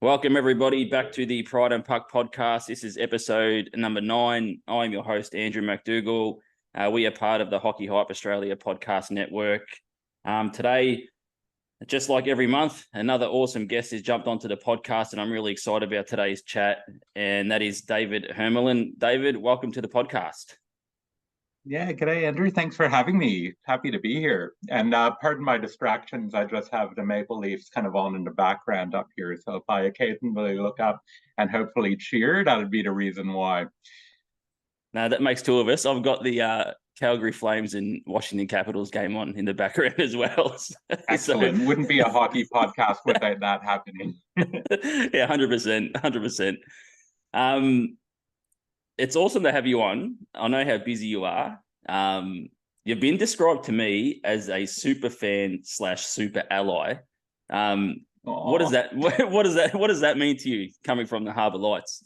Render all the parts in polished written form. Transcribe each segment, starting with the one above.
Welcome, everybody, back to the Pride and Puck podcast. This is episode number 9. I'm your host, Andrew McDougall. We are part of the Hockey Hype Australia podcast network. Today, just like every month, another awesome guest has jumped onto the podcast, and I'm really excited about today's chat, and that is David Hermolin. David, welcome to the podcast. Yeah, g'day, Andrew. Thanks for having me. Happy to be here. And pardon my distractions. I just have the Maple Leafs kind of on in the background up here. So if I occasionally look up and hopefully cheer, that would be the reason why. Now, that makes two of us. I've got the Calgary Flames and Washington Capitals game on in the background as well. Excellent. So... Wouldn't be a hockey podcast without that happening. Yeah, 100%. 100%. It's awesome to have you on. I know how busy you are. You've been described to me as a super fan / super ally. What does that what does that mean to you coming from the Harbour Lights?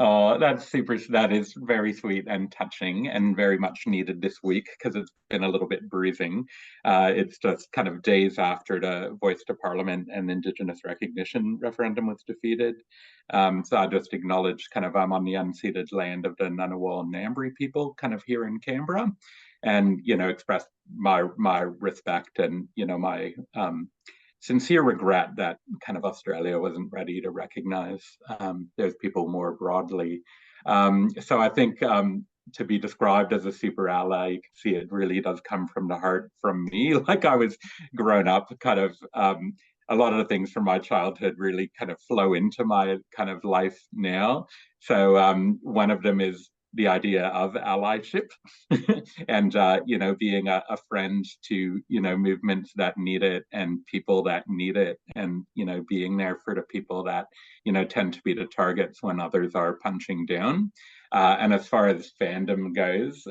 Oh, that's super. That is very sweet and touching and very much needed this week because it's been a little bit bruising. It's just kind of days after the Voice to Parliament and Indigenous recognition referendum was defeated. So I just acknowledge kind of I'm on the unceded land of the Ngunnawal and Ngambri people kind of here in Canberra, and, express my respect and, my sincere regret that kind of Australia wasn't ready to recognize those people more broadly. So I think to be described as a super ally, you can see it really does come from the heart from me. Like I was grown up kind of a lot of the things from my childhood really kind of flow into my kind of life now. So one of them is the idea of allyship and being a friend to movements that need it and people that need it, and being there for the people that tend to be the targets when others are punching down. And as far as fandom goes,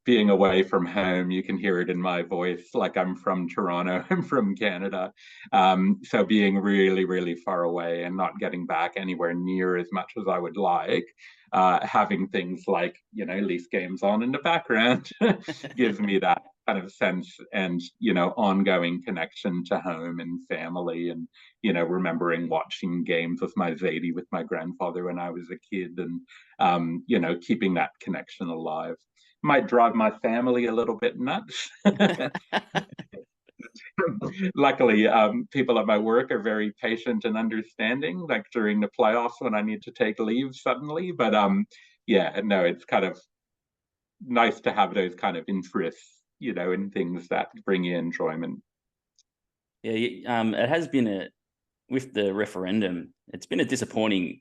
being away from home, you can hear it in my voice. Like I'm from Toronto, I'm from Canada. So being really, really far away and not getting back anywhere near as much as I would like, having things like, Leaf games on in the background gives me that kind of sense and, ongoing connection to home and family and, remembering watching games with my Zadie with my grandfather when I was a kid and, keeping that connection alive. Might drive my family a little bit nuts. Luckily, people at my work are very patient and understanding, like during the playoffs when I need to take leave suddenly. But yeah, no, it's kind of nice to have those kind of interests, in things that bring you enjoyment. Yeah, it has been with the referendum, it's been a disappointing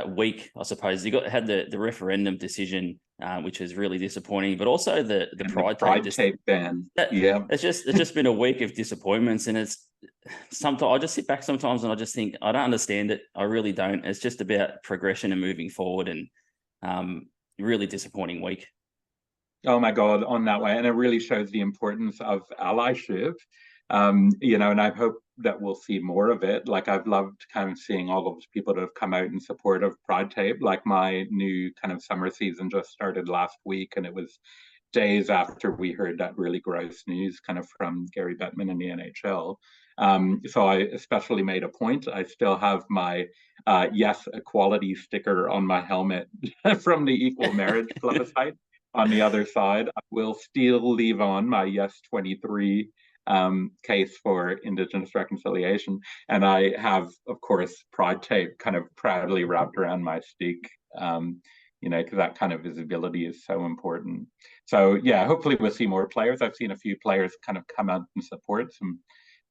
week, I suppose. You had the referendum decision, which is really disappointing, but also the pride tape ban. Yeah, it's just been a week of disappointments, and it's sometimes I just sit back sometimes and I just think I don't understand it. I really don't. It's just about progression and moving forward, and really disappointing week. Oh my God, on that way. And it really shows the importance of allyship. And I hope that we'll see more of it. Like I've loved kind of seeing all of those people that have come out in support of Pride Tape. Like my new kind of summer season just started last week, and it was days after we heard that really gross news kind of from Gary Bettman in the NHL. So I especially made a point. I still have my Yes Equality sticker on my helmet from the equal marriage plebiscite. On the other side, I will still leave on my Yes 23 case for Indigenous reconciliation. And I have, of course, Pride Tape kind of proudly wrapped around my stick, because that kind of visibility is so important. So, yeah, hopefully we'll see more players. I've seen a few players kind of come out and support, some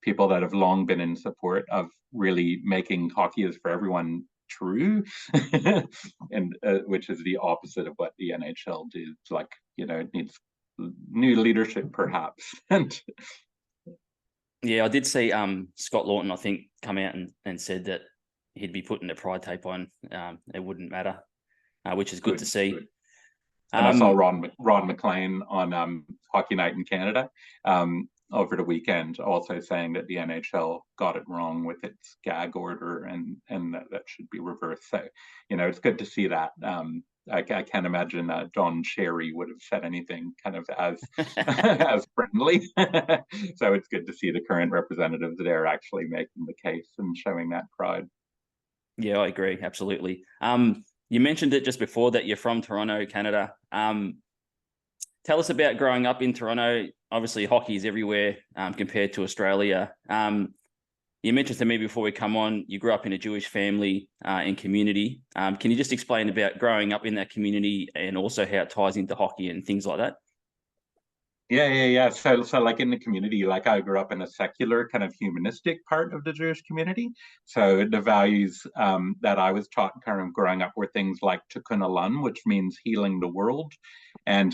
people that have long been in support of really making hockey is for everyone true, and which is the opposite of what the NHL did. Like, it needs new leadership, perhaps. And yeah, I did see Scott Lawton, I think, come out and said that he'd be putting the Pride Tape on. It wouldn't matter, which is good to see. Good. And I saw Ron McLean on Hockey Night in Canada over the weekend, also saying that the NHL got it wrong with its gag order and that should be reversed. So, it's good to see that I can't imagine Don Cherry would have said anything kind of as as friendly. So it's good to see the current representatives there actually making the case and showing that pride. Yeah, I agree. Absolutely. You mentioned it just before that you're from Toronto, Canada. Tell us about growing up in Toronto. Obviously, hockey is everywhere compared to Australia. You mentioned to me before we come on, you grew up in a Jewish family and community. Can you just explain about growing up in that community and also how it ties into hockey and things like that? Yeah. So like in the community, like I grew up in a secular kind of humanistic part of the Jewish community. So the values that I was taught kind of growing up were things like tikkun olam, which means healing the world. And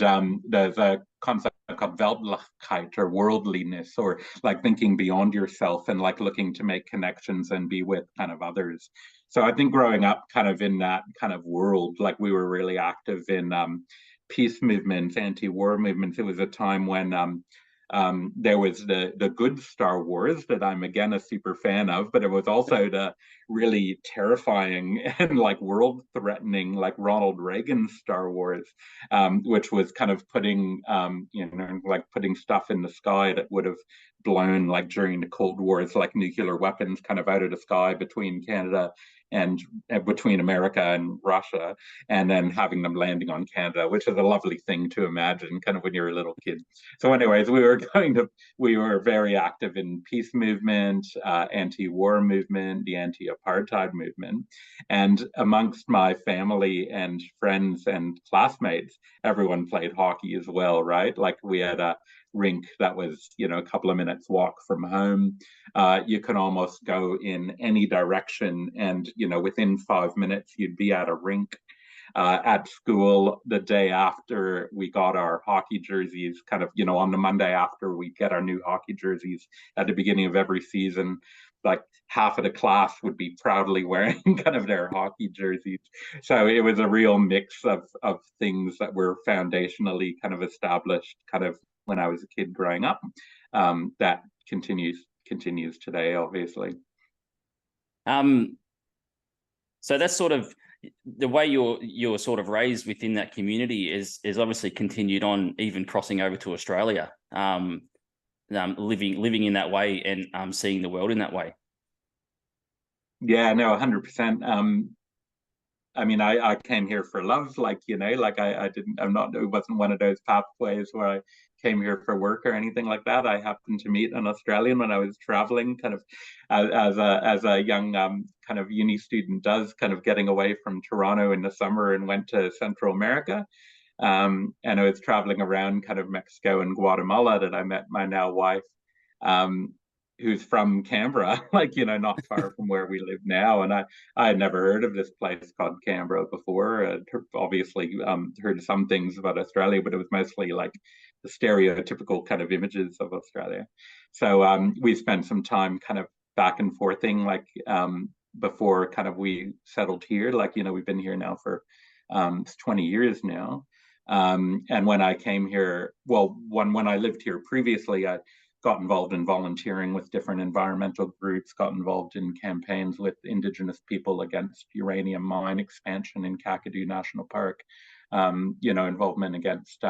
there's a concept called Weltlichkeit or worldliness, or like thinking beyond yourself and like looking to make connections and be with kind of others. So I think growing up kind of in that kind of world, like we were really active in peace movements, anti-war movements. It was a time when there was the good Star Wars that I'm again a super fan of, but it was also the really terrifying and like world-threatening like Ronald Reagan Star Wars, which was kind of putting like putting stuff in the sky that would have blown like during the Cold Wars, like nuclear weapons kind of out of the sky between Canada and between America and Russia, and then having them landing on Canada, which is a lovely thing to imagine kind of when you're a little kid. So anyways, we were very active in peace movement, anti-war movement, the anti-apartheid movement. And amongst my family and friends and classmates, everyone played hockey as well, right? Like we had a rink that was, a couple of minutes walk from home. You could almost go in any direction, and within 5 minutes you'd be at a rink. At school, the day after we got our hockey jerseys, kind of on the Monday after we get our new hockey jerseys at the beginning of every season, like half of the class would be proudly wearing kind of their hockey jerseys. So it was a real mix of things that were foundationally kind of established kind of when I was a kid growing up. That continues today, obviously. So that's sort of the way you're sort of raised within that community is obviously continued on, even crossing over to Australia, living in that way and seeing the world in that way. Yeah, no, 100%. I mean, I came here for love, like, like it wasn't one of those pathways where I came here for work or anything like that. I happened to meet an Australian when I was traveling, kind of as a young kind of uni student does, kind of getting away from Toronto in the summer and went to Central America. And I was traveling around kind of Mexico and Guatemala that I met my now wife. Who's from Canberra, like, not far from where we live now. And I had never heard of this place called Canberra before. Obviously heard some things about Australia, but it was mostly like the stereotypical kind of images of Australia. So we spent some time kind of back and forthing, like before kind of we settled here. Like, we've been here now for 20 years now. And when I came here, well, when I lived here previously, I got involved in volunteering with different environmental groups, got involved in campaigns with Indigenous people against uranium mine expansion in Kakadu National Park, involvement against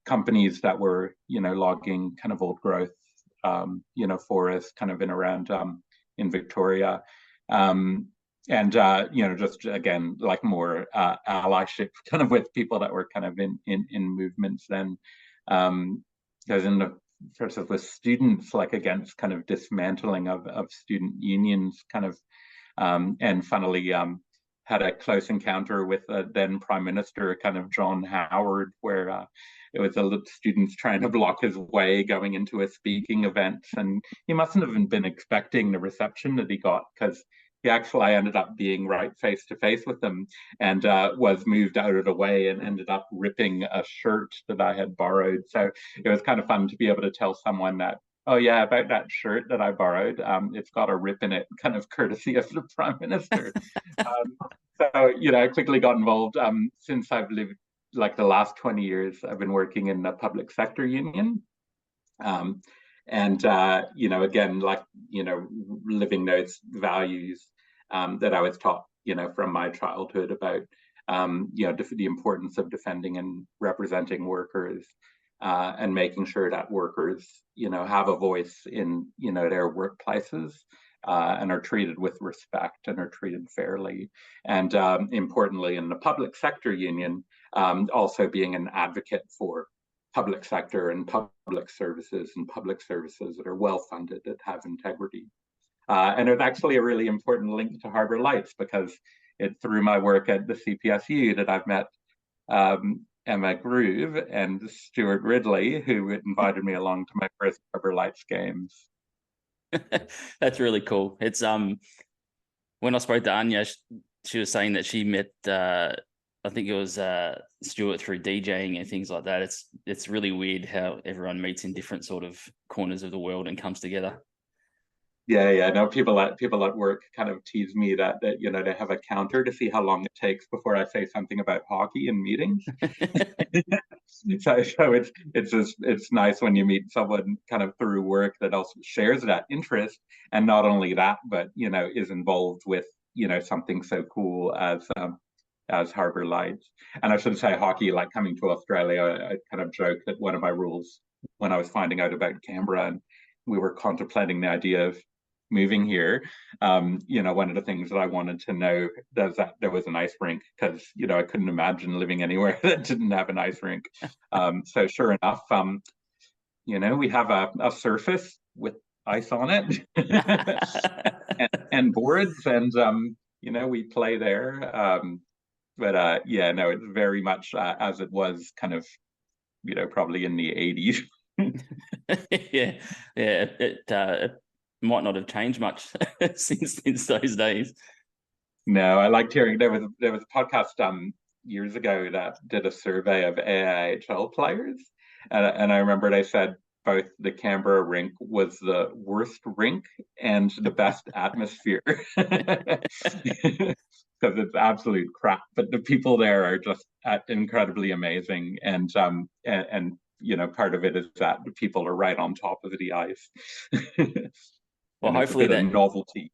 companies that were, logging kind of old growth, forests kind of in around in Victoria. And just again, like more allyship kind of with people that were kind of in movements then. Because in the versus with students, like against kind of dismantling of student unions, kind of, and funnily had a close encounter with then Prime Minister, kind of John Howard, where it was students trying to block his way going into a speaking event, and he mustn't have been expecting the reception that he got, because he actually ended up being right face to face with them, and was moved out of the way and ended up ripping a shirt that I had borrowed. So it was kind of fun to be able to tell someone that, oh yeah, about that shirt that I borrowed, it's got a rip in it, kind of courtesy of the Prime Minister. So, I quickly got involved. Since I've lived, like the last 20 years, I've been working in the public sector union. And again, like, living those values that I was taught, from my childhood about the importance of defending and representing workers, and making sure that workers, have a voice in, their workplaces, and are treated with respect and are treated fairly. And importantly, in the public sector union, also being an advocate for public sector and public services that are well funded, that have integrity. And it's actually a really important link to Harbour Lights, because it's through my work at the CPSU that I've met Emma Groove and Stuart Ridley, who invited me along to my first Harbour Lights games. That's really cool. It's when I spoke to Anya, she was saying that she met I think it was Stuart through DJing and things like that. It's really weird how everyone meets in different sort of corners of the world and comes together. Yeah. No, people at work kind of tease me that they have a counter to see how long it takes before I say something about hockey in meetings. So it's nice when you meet someone kind of through work that also shares that interest, and not only that, but is involved with something so cool as Harbour Lights. And I should say, hockey, like coming to Australia, I kind of joke that one of my rules when I was finding out about Canberra and we were contemplating the idea of moving here, one of the things that I wanted to know is that there was an ice rink, because I couldn't imagine living anywhere that didn't have an ice rink. So sure enough, we have a surface with ice on it and boards, and we play there. But it's very much as it was kind of, probably in the 80s. yeah. It might not have changed much since those days. No, I liked hearing there was a podcast years ago that did a survey of AIHL players, and I remember they said both the Canberra rink was the worst rink and the best atmosphere. Because it's absolute crap, but the people there are just incredibly amazing, and part of it is that the people are right on top of the ice. Well, hopefully that novelty.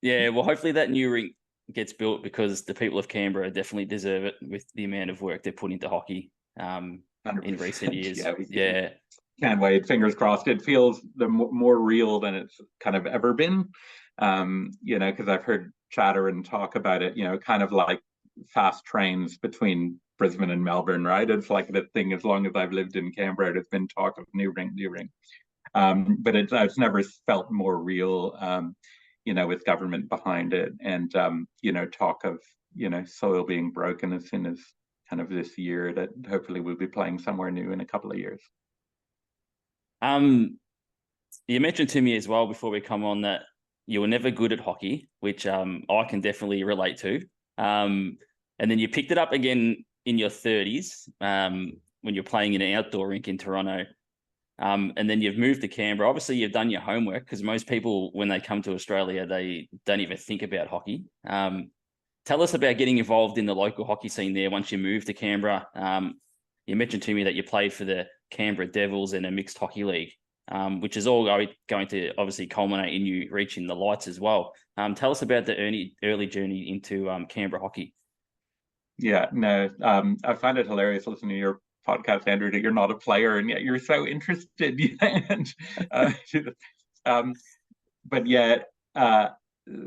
Yeah, well, hopefully that new rink gets built, because the people of Canberra definitely deserve it with the amount of work they've put into hockey in recent years. Yeah. Can't wait. Fingers crossed. It feels more real than it's kind of ever been. Because I've heard chatter and talk about it, kind of like fast trains between Brisbane and Melbourne, right? It's like the thing, as long as I've lived in Canberra, there's been talk of new rink. But it's never felt more real, with government behind it, and, talk of, soil being broken as soon as kind of this year, that hopefully we'll be playing somewhere new in a couple of years. You mentioned to me as well before we come on that you were never good at hockey, which I can definitely relate to. And then you picked it up again in your 30s when you're playing in an outdoor rink in Toronto. And then you've moved to Canberra. Obviously, you've done your homework, because most people, when they come to Australia, they don't even think about hockey. Tell us about getting involved in the local hockey scene there once you moved to Canberra. You mentioned to me that you played for the Canberra Devils in a mixed hockey league, which is all going to obviously culminate in you reaching the Lights as well. Tell us about the early journey into Canberra hockey. Yeah, no, I find it hilarious listening to your podcast, Andrew, that you're not a player and yet you're so interested. And, but yeah,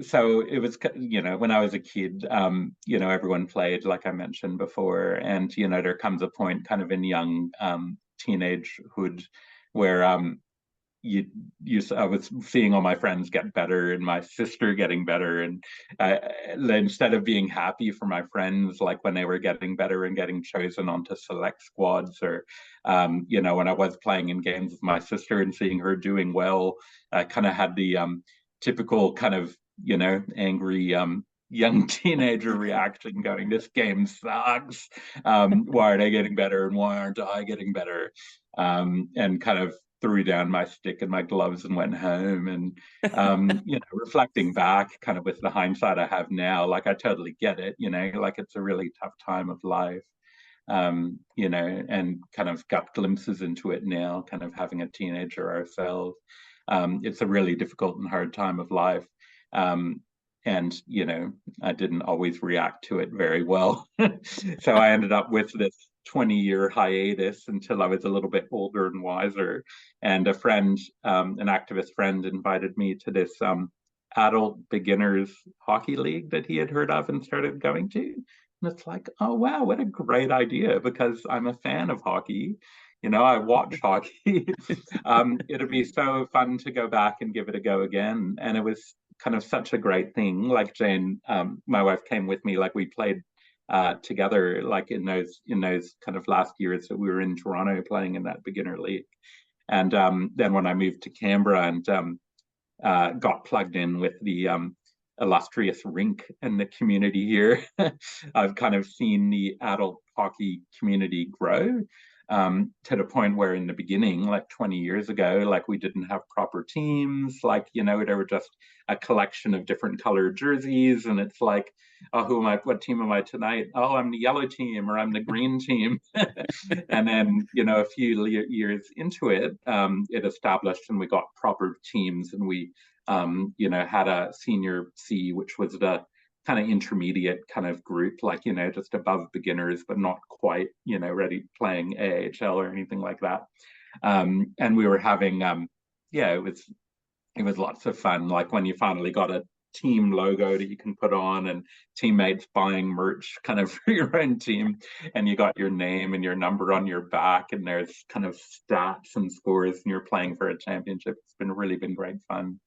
so it was, when I was a kid, everyone played, like I mentioned before, and there comes a point kind of in young teenagehood where I was seeing all my friends get better and my sister getting better, and instead of being happy for my friends, like when they were getting better and getting chosen onto select squads, or when I was playing in games with my sister and seeing her doing well, I kind of had the typical kind of angry young teenager reaction, going, this game sucks, why are they getting better and why aren't I getting better, and kind of threw down my stick and my gloves and went home. And reflecting back kind of with the hindsight I have now, like I totally get it, like it's a really tough time of life, and kind of got glimpses into it now, kind of having a teenager ourselves. It's a really difficult and hard time of life. and I didn't always react to it very well. So I ended up with this 20-year hiatus until I was a little bit older and wiser. And a friend, an activist friend, invited me to this adult beginners hockey league that he had heard of and started going to. And it's like, oh wow, what a great idea, because I'm a fan of hockey. I watch hockey. It'd be so fun to go back and give it a go again. And it was kind of such a great thing. Like Jane, my wife, came with me. Like we played together, like in those kind of last years that we were in Toronto playing in that beginner league. And then when I moved to Canberra and got plugged in with the illustrious rink and the community here, I've kind of seen the adult hockey community grow to the point where in the beginning, like 20 years ago, like we didn't have proper teams, like, there were just a collection of different colored jerseys. And it's like, oh, what team am I tonight? Oh, I'm the yellow team, or I'm the green team. And then, a few years into it, it established and we got proper teams, and we, had a senior C, which was the kind of intermediate kind of group, like, just above beginners, but not quite, ready playing AHL or anything like that. And we were having, it was lots of fun. Like when you finally got a team logo that you can put on, and teammates buying merch kind of for your own team, and you got your name and your number on your back, and there's kind of stats and scores, and you're playing for a championship. It's really been great fun.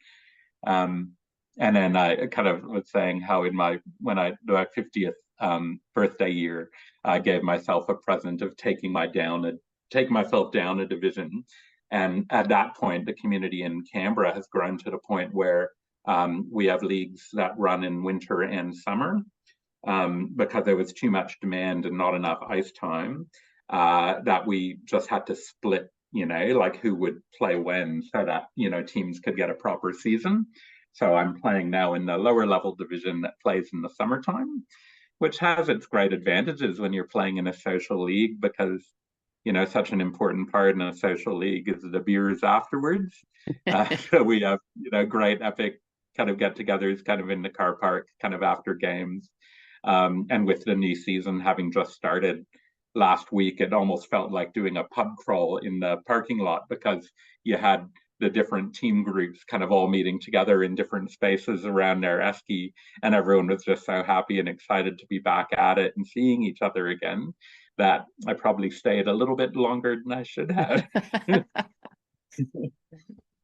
And then I kind of was saying how my 50th birthday year, I gave myself a present of taking myself down a division. And at that point, the community in Canberra has grown to the point where we have leagues that run in winter and summer, because there was too much demand and not enough ice time, that we just had to split, like who would play when, so that, teams could get a proper season. So I'm playing now in the lower level division that plays in the summertime, which has its great advantages when you're playing in a social league, because, such an important part in a social league is the beers afterwards. So we have, great epic kind of get-togethers kind of in the car park kind of after games. And with the new season having just started last week, it almost felt like doing a pub crawl in the parking lot, because you had the different team groups kind of all meeting together in different spaces around their esky, and everyone was just so happy and excited to be back at it and seeing each other again, that I probably stayed a little bit longer than I should have.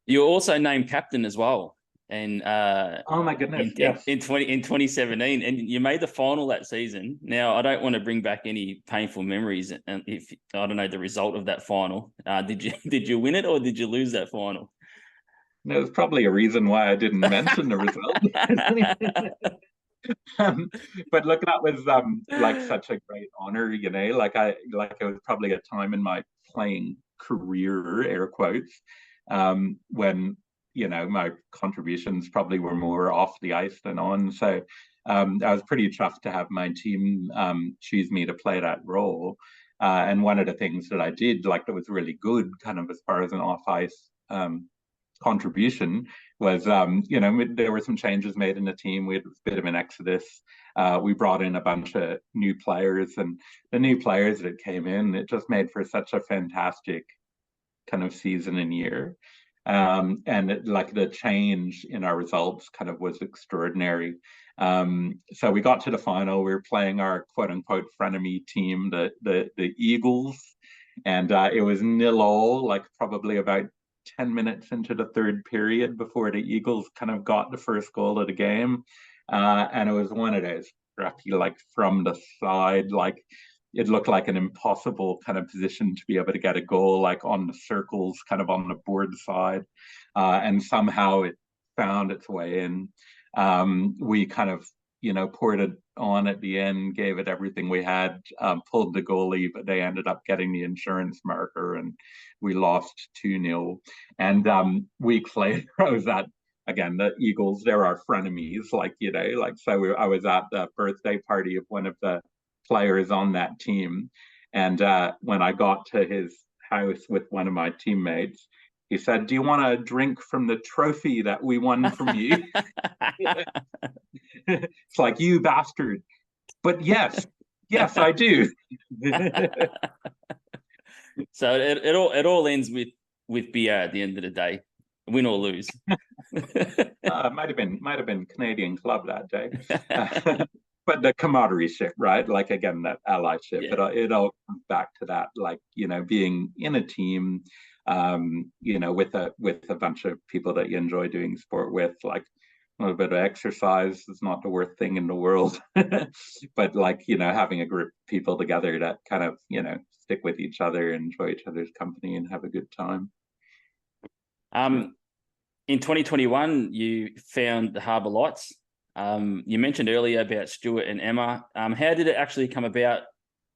You're also named captain as well. And oh my goodness, yes. In 2017, and you made the final that season. Now, I don't want to bring back any painful memories, and if I don't know the result of that final. Did you win it, or did you lose that final? There's probably a reason why I didn't mention the result. But look, that was like such a great honor, like it was probably a time in my playing career, air quotes, when my contributions probably were more off the ice than on. So I was pretty chuffed to have my team choose me to play that role. And one of the things that I did, like, that was really good kind of as far as an off ice contribution, was there were some changes made in the team. We had a bit of an exodus. We brought in a bunch of new players, and the new players that came in, it just made for such a fantastic kind of season and year. And like the change in our results kind of was extraordinary. So we got to the final. We were playing our quote unquote frenemy team, the Eagles, and it was 0-0, like probably about 10 minutes into the third period before the Eagles kind of got the first goal of the game. And it was one of those scrappy, like from the side, like it looked like an impossible kind of position to be able to get a goal, like on the circles, kind of on the board side. And somehow it found its way in. We kind of, poured it on at the end, gave it everything we had, pulled the goalie, but they ended up getting the insurance marker, and we lost 2-0. And weeks later, I was at, again, the Eagles, they're our frenemies, like, so I was at the birthday party of one of the players on that team. And when I got to his house with one of my teammates, he said, "Do you want a drink from the trophy that we won from you?" It's like, you bastard. But yes, yes, I do. So it all ends with beer at the end of the day, win or lose. Might have been Canadian Club that day. But the camaraderie, right? Like, again, that allyship. Yeah. It all comes back to that, like, being in a team, with a bunch of people that you enjoy doing sport with. Like, a little bit of exercise is not the worst thing in the world, but, like, having a group of people together that kind of, stick with each other, enjoy each other's company, and have a good time. In 2021, you found the Harbour Lights. You mentioned earlier about Stuart and Emma. How did it actually come about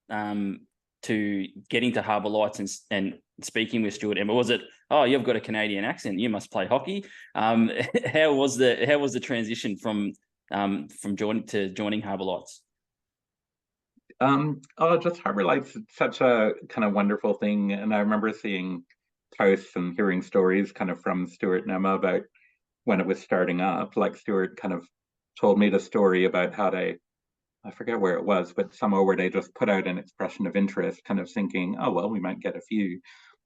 to getting to Harbour Lights and speaking with Stuart and Emma? Was it, oh, you've got a Canadian accent, you must play hockey? How was the transition from joining Harbour Lights? Just Harbour Lights, such a kind of wonderful thing, and I remember seeing posts and hearing stories kind of from Stuart and Emma about when it was starting up. Like, Stuart kind of told me the story about how I forget where it was, but somewhere where they just put out an expression of interest, kind of thinking, oh, well, we might get a few.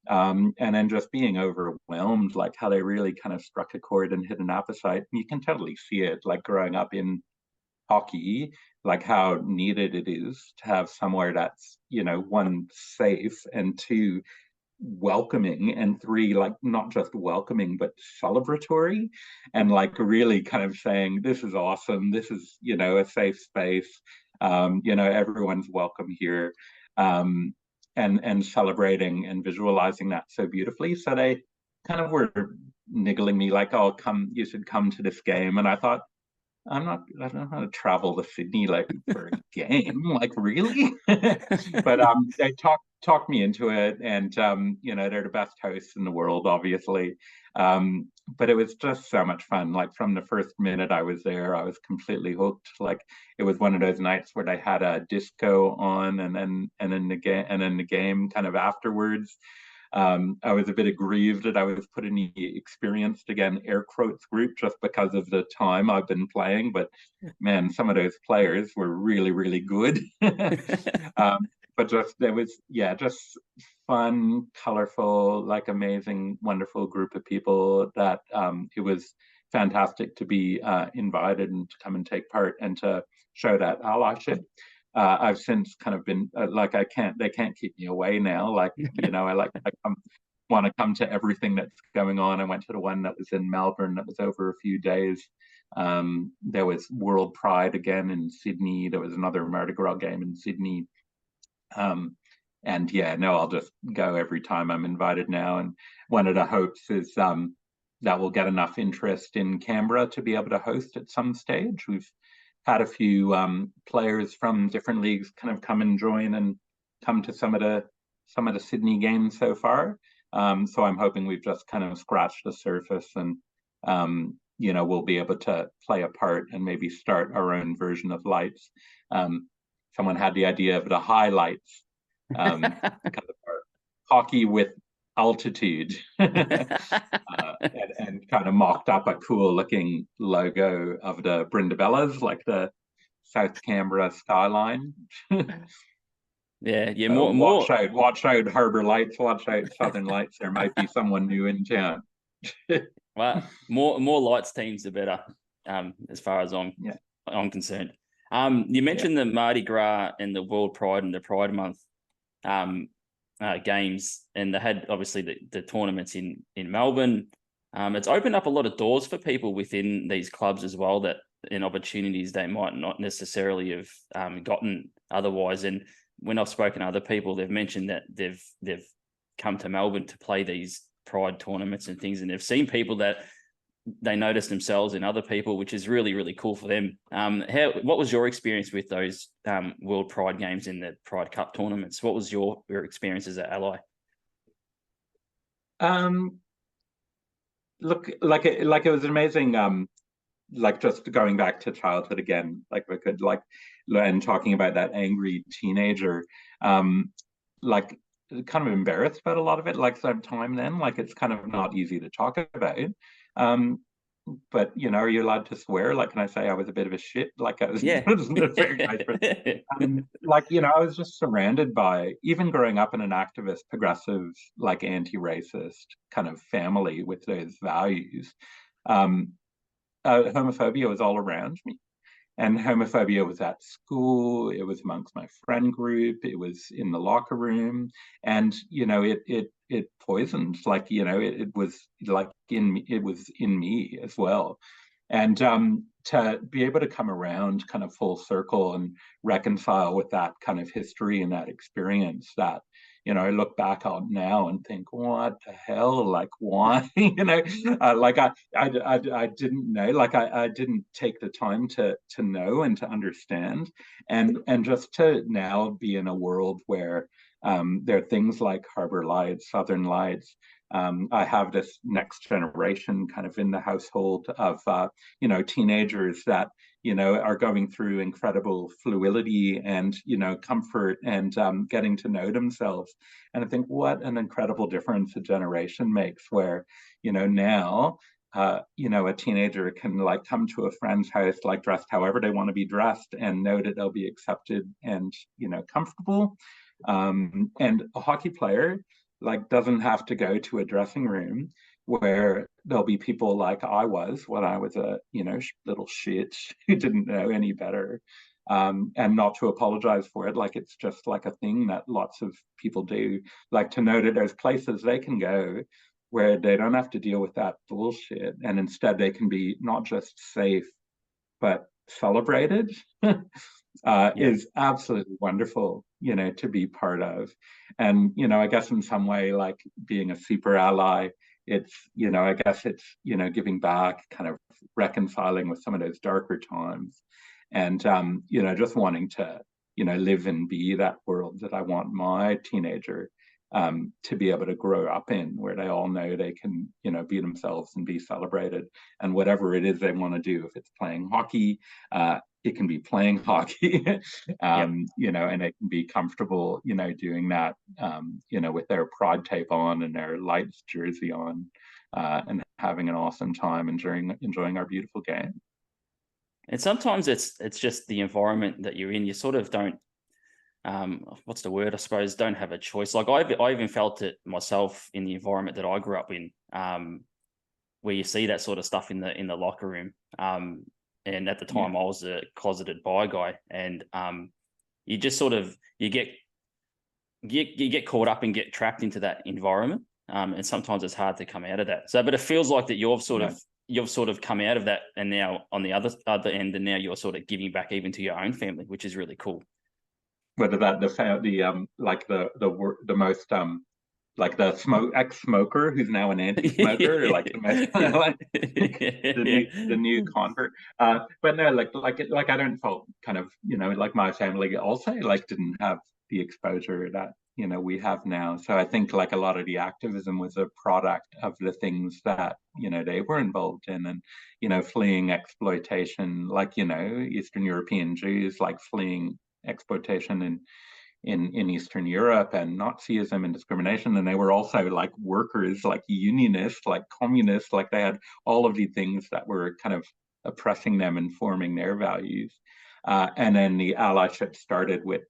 And then just being overwhelmed, like how they really kind of struck a chord and hit an appetite. You can totally see it, like, growing up in hockey, like how needed it is to have somewhere that's, one, safe, and two, welcoming, and three, like, not just welcoming but celebratory, and, like, really kind of saying, this is awesome, this is, a safe space, everyone's welcome here, and celebrating and visualizing that so beautifully. So they kind of were niggling me, like, oh, come, you should come to this game. And I thought, I don't know how to travel to Sydney, like, for a game, like, really? But they talked me into it, and they're the best hosts in the world, obviously. But it was just so much fun. Like, from the first minute I was there, I was completely hooked. Like, it was one of those nights where they had a disco on, and then the game kind of afterwards. I was a bit aggrieved that I was put in the experienced, again, air quotes, group, just because of the time I've been playing. But man, some of those players were really, really good. But there was, yeah, just fun, colorful, like, amazing, wonderful group of people that it was fantastic to be invited and to come and take part and to show that allyship. I've since kind of been like, they can't keep me away now. Like, I want to come to everything that's going on. I went to the one that was in Melbourne that was over a few days. There was World Pride again in Sydney. There was another Mardi Gras game in Sydney. And yeah, no, I'll just go every time I'm invited now. And one of the hopes is that we'll get enough interest in Canberra to be able to host at some stage. We've had a few players from different leagues kind of come and join and come to some of the Sydney games so far. So I'm hoping we've just kind of scratched the surface, and we'll be able to play a part and maybe start our own version of Lights. Someone had the idea of the highlights, kind of hockey with altitude, and kind of mocked up a cool looking logo of the Brindabellas, like the South Canberra skyline. Yeah, So watch out, Harbour Lights, watch out, Southern Lights. There might be someone new in town. Well, more Lights teams, the better, as far as I'm concerned. You mentioned the Mardi Gras and the World Pride and the Pride Month games, and they had obviously the tournaments in Melbourne. It's opened up a lot of doors for people within these clubs as well, that and opportunities they might not necessarily have gotten otherwise. And when I've spoken to other people, they've mentioned that they've come to Melbourne to play these Pride tournaments and things, and they've seen people that they notice themselves in other people, which is really, really cool for them. What was your experience with those World Pride games in the Pride Cup tournaments? What was your experience as an ally? Look, like it was amazing. Like, just going back to childhood again, like, we could, like, and talking about that angry teenager, like, kind of embarrassed about a lot of it, like, some time then, like, it's kind of not easy to talk about. but are you allowed to swear? Like, can I say I was a bit of a shit? Like, I was, Yeah. was a very nice person. Like, I was just surrounded by, even growing up in an activist, progressive, like anti-racist kind of family with those values. Um, Homophobia was all around me. And homophobia was at school, it was amongst my friend group, it was in the locker room, and it poisoned, like it was like it was in me as well. And to be able to come around kind of full circle and reconcile with that kind of history and that experience, that I look back on now and think, what the hell? Like, why? Like I didn't know. Like I didn't take the time to know and to understand, and just to now be in a world where there are things like Harbour Lights, Southern Lights. I have this next generation kind of in the household of teenagers that are going through incredible fluidity and comfort and getting to know themselves. And I think what an incredible difference a generation makes, where now a teenager can like come to a friend's house like dressed however they want to be dressed and know that they'll be accepted and comfortable. And a hockey player like doesn't have to go to a dressing room where there'll be people like I was when I was a little shit who didn't know any better, and not to apologize for it. Like it's just like a thing that lots of people do. Like to know that there's places they can go where they don't have to deal with that bullshit, and instead they can be not just safe but celebrated. Yeah. Is absolutely wonderful, to be part of. And, I guess in some way, like being a super ally, it's, I guess it's, giving back, kind of reconciling with some of those darker times. And, just wanting to, live and be that world that I want my teenager to be able to grow up in, where they all know they can, be themselves and be celebrated. And whatever it is they want to do, if it's playing hockey, it can be playing hockey, Yep. and it can be comfortable, doing that, with their prod tape on and their Lights jersey on, and having an awesome time enjoying our beautiful game. And sometimes it's just the environment that you're in. You sort of don't, what's the word? I suppose don't have a choice. Like I even felt it myself in the environment that I grew up in, where you see that sort of stuff in the locker room. And at the time, I was a closeted bi guy, and you just sort of you get caught up and get trapped into that environment, and sometimes it's hard to come out of that. So, but it feels like that you've sort of come out of that, and now on the other end, and now you're sort of giving back even to your own family, which is really cool. Whether that like the most like the ex-smoker who's now an anti-smoker, or like the most like the new convert. But no, like I don't feel kind of like my family also like didn't have the exposure that we have now. So I think like a lot of the activism was a product of the things that they were involved in, and fleeing exploitation, like Eastern European Jews like fleeing exploitation in Eastern Europe, and Nazism and discrimination. And they were also like workers, like unionists, like communists, like they had all of these things that were kind of oppressing them and forming their values. And then the allyship started with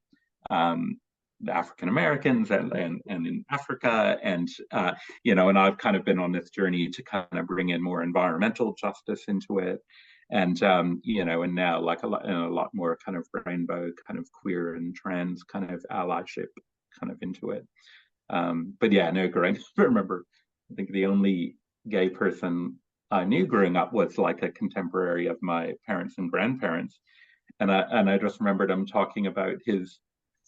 the African Americans and in Africa, and and I've kind of been on this journey to kind of bring in more environmental justice into it, and and now like a lot more kind of rainbow, kind of queer and trans kind of allyship kind of into it. But yeah, no, growing I remember, I think the only gay person I knew growing up was like a contemporary of my parents and grandparents, and I just remembered him talking about his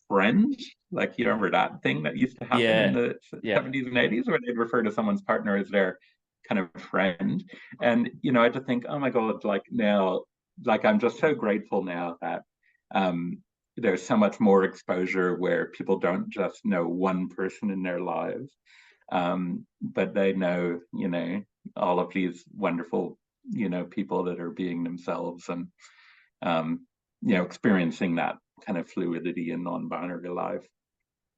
friend. Like, you remember that thing that used to happen in the 70s and 80s where they'd refer to someone's partner as their kind of friend. And I had to think, oh my God, like now, like I'm just so grateful now that there's so much more exposure where people don't just know one person in their lives, but they know all of these wonderful people that are being themselves, and experiencing that kind of fluidity and non-binary life.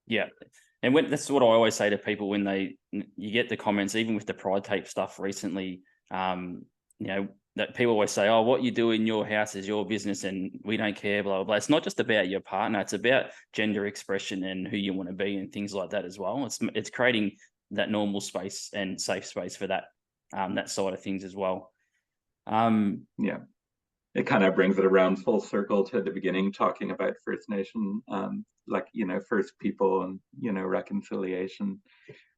Yeah. And that's what I always say to people when you get the comments, even with the pride tape stuff recently, that people always say, oh, what you do in your house is your business and we don't care, blah, blah, blah. It's not just about your partner. It's about gender expression and who you want to be and things like that as well. It's creating that normal space and safe space for that, that side of things as well. Yeah. It kind of brings it around full circle to the beginning, talking about First Nation, First People and, reconciliation,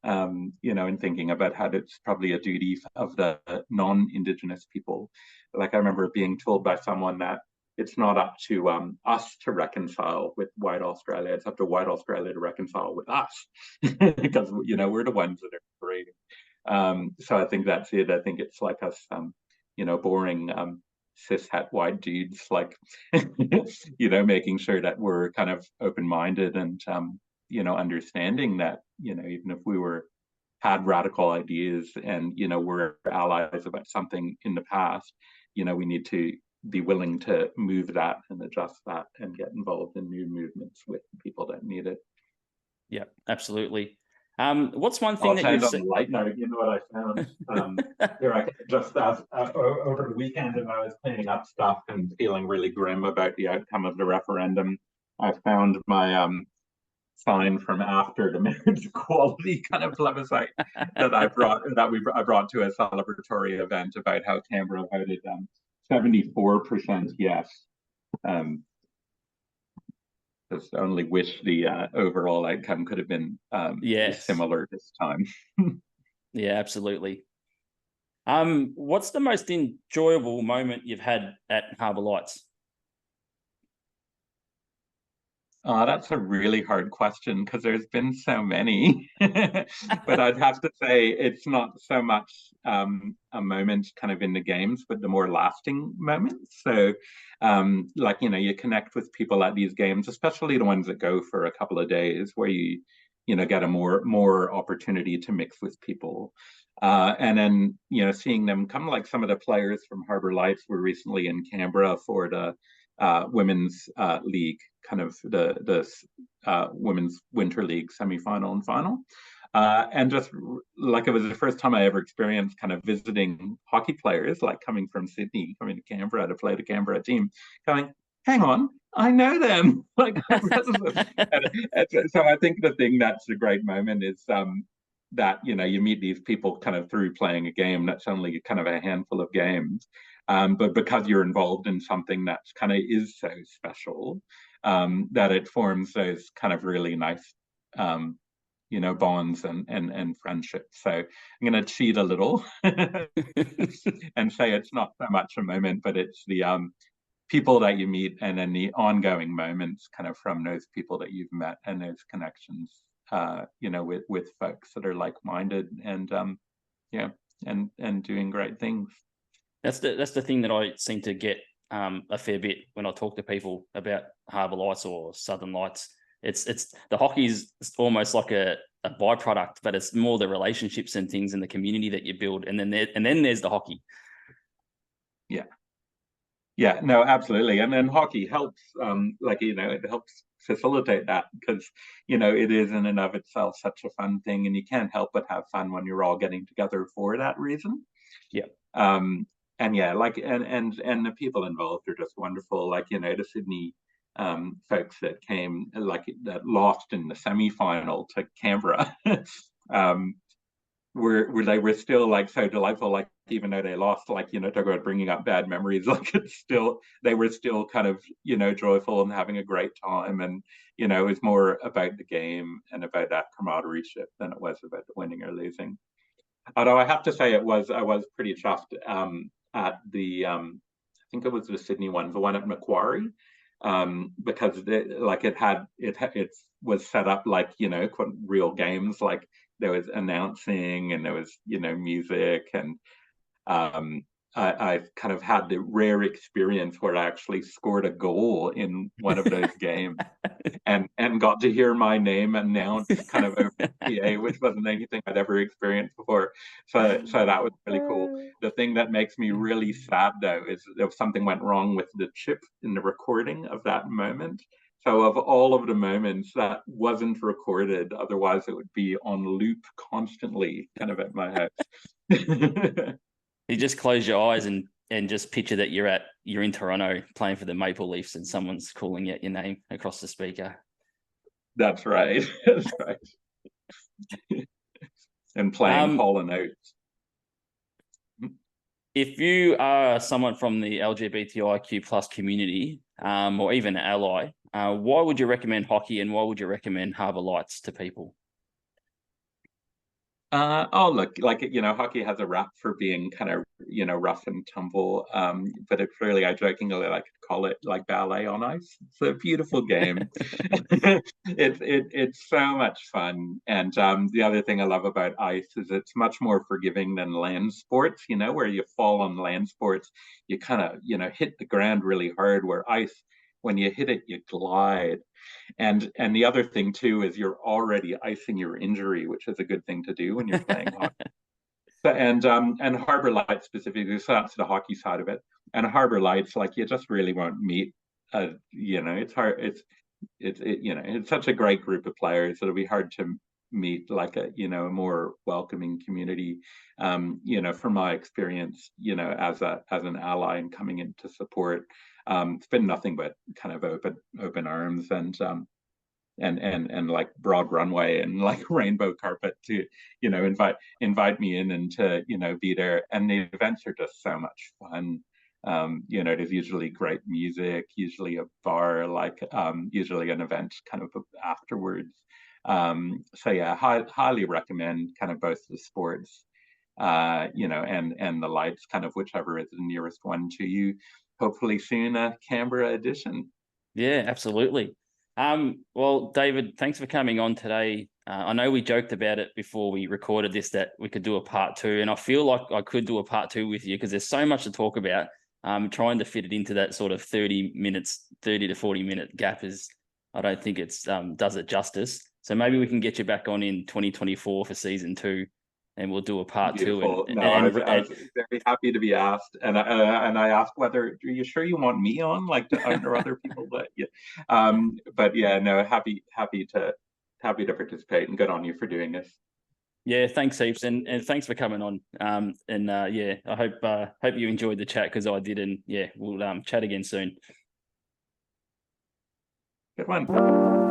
and thinking about how it's probably a duty of the non-Indigenous people. Like I remember being told by someone that it's not up to us to reconcile with white Australia, it's up to white Australia to reconcile with us, because, we're the ones that are creating. So I think that's it. I think it's like us, boring cishet white dudes, like making sure that we're kind of open-minded and understanding that even if we had radical ideas and we're allies about something in the past, we need to be willing to move that and adjust that and get involved in new movements with people that need it. Yeah, absolutely. What's one thing that you've on the light note? You know what I found? Here, I just over the weekend, and I was cleaning up stuff and feeling really grim about the outcome of the referendum. I found my sign from after the marriage equality kind of plebiscite that I brought to a celebratory event about how Canberra voted 74% yes. Just only wish the overall outcome could have been similar this time. Yeah, absolutely. What's the most enjoyable moment you've had at Harbour Lights? That's a really hard question because there's been so many. But I'd have to say it's not so much a moment kind of in the games, but the more lasting moments. So, you connect with people at these games, especially the ones that go for a couple of days, where you get a more opportunity to mix with people. And then, seeing them come, like some of the players from Harbour Lights were recently in Canberra for the women's league, kind of the women's winter league semi-final and final. And just like it was the first time I ever experienced kind of visiting hockey players, like coming from Sydney, coming to Canberra to play the Canberra team, going, hang on, I know them. Like, so I think the thing that's a great moment is that you meet these people kind of through playing a game that's only kind of a handful of games, but because you're involved in something that's kind of is so special, that it forms those kind of really nice bonds and friendships. So I'm going to cheat a little and say it's not so much a moment, but it's the people that you meet and then the ongoing moments kind of from those people that you've met and those connections, with folks that are like-minded and and doing great things. That's the thing that I seem to get a fair bit when I talk to people about Harbour Lights or Southern Lights. It's the hockey is almost like a byproduct, but it's more the relationships and things in the community that you build, and then there's the hockey. Yeah, no, absolutely. And then hockey helps, it helps facilitate that because, it is in and of itself such a fun thing, and you can't help but have fun when you're all getting together for that reason. Yeah. And yeah, and the people involved are just wonderful. Like, the Sydney folks that came, that lost in the semi-final to Canberra. They were still like so delightful, like even though they lost, like talk about bringing up bad memories, like they were still kind of joyful and having a great time, and it was more about the game and about that camaraderie than it was about the winning or losing. Although I have to say I was pretty chuffed at the I think it was the Sydney one, the one at Macquarie, because it was set up like real games, like there was announcing and there was music, and I kind of had the rare experience where I actually scored a goal in one of those games and got to hear my name announced kind of over PA, which wasn't anything I'd ever experienced before. So that was really cool. The thing that makes me really sad though is if something went wrong with the chip in the recording of that moment. So of all of the moments that wasn't recorded, otherwise it would be on loop constantly, kind of at my house. You just close your eyes and just picture that you're in Toronto playing for the Maple Leafs and someone's calling out your name across the speaker. That's right. That's right. And playing Hall and Oates. If you are someone from the LGBTIQ plus community, or even an ally, why would you recommend hockey and why would you recommend Harbour Lights to people? Look, hockey has a rap for being kind of, rough and tumble. But it's really, I jokingly like to call it like ballet on ice. It's a beautiful game. It's so much fun. And the other thing I love about ice is it's much more forgiving than land sports, where you fall on land sports, you kind of, hit the ground really hard, where ice, when you hit it, you glide. And the other thing too is you're already icing your injury, which is a good thing to do when you're playing hockey. And Harbour Lights specifically, so that's the hockey side of it. And Harbour Lights, like you just really won't meet. It's hard. It's such a great group of players. It'll be hard to meet like a more welcoming community. From my experience, as an ally and coming in to support, it's been nothing but kind of open arms and like broad runway and like rainbow carpet to invite me in and to be there. And the events are just so much fun. There's usually great music, usually a bar, like usually an event kind of afterwards. So yeah, highly recommend kind of both the sports, and the lights, kind of whichever is the nearest one to you. Hopefully soon a Canberra edition. Yeah, absolutely. Well, David, thanks for coming on today. I know we joked about it before we recorded this that we could do a part two, and I feel like I could do a part two with you because there's so much to talk about. Trying to fit it into that sort of 30 to 40-minute gap I don't think it's does it justice. So maybe we can get you back on in 2024 for season 2, and we'll do a part Beautiful. 2. No, I was very happy to be asked, and I asked whether, are you sure you want me on? Like, are there other people that? Yeah. But yeah, no, happy to participate, and good on you for doing this. Yeah, thanks heaps, and thanks for coming on. Yeah, I hope you enjoyed the chat because I did, and yeah, we'll chat again soon. Good one.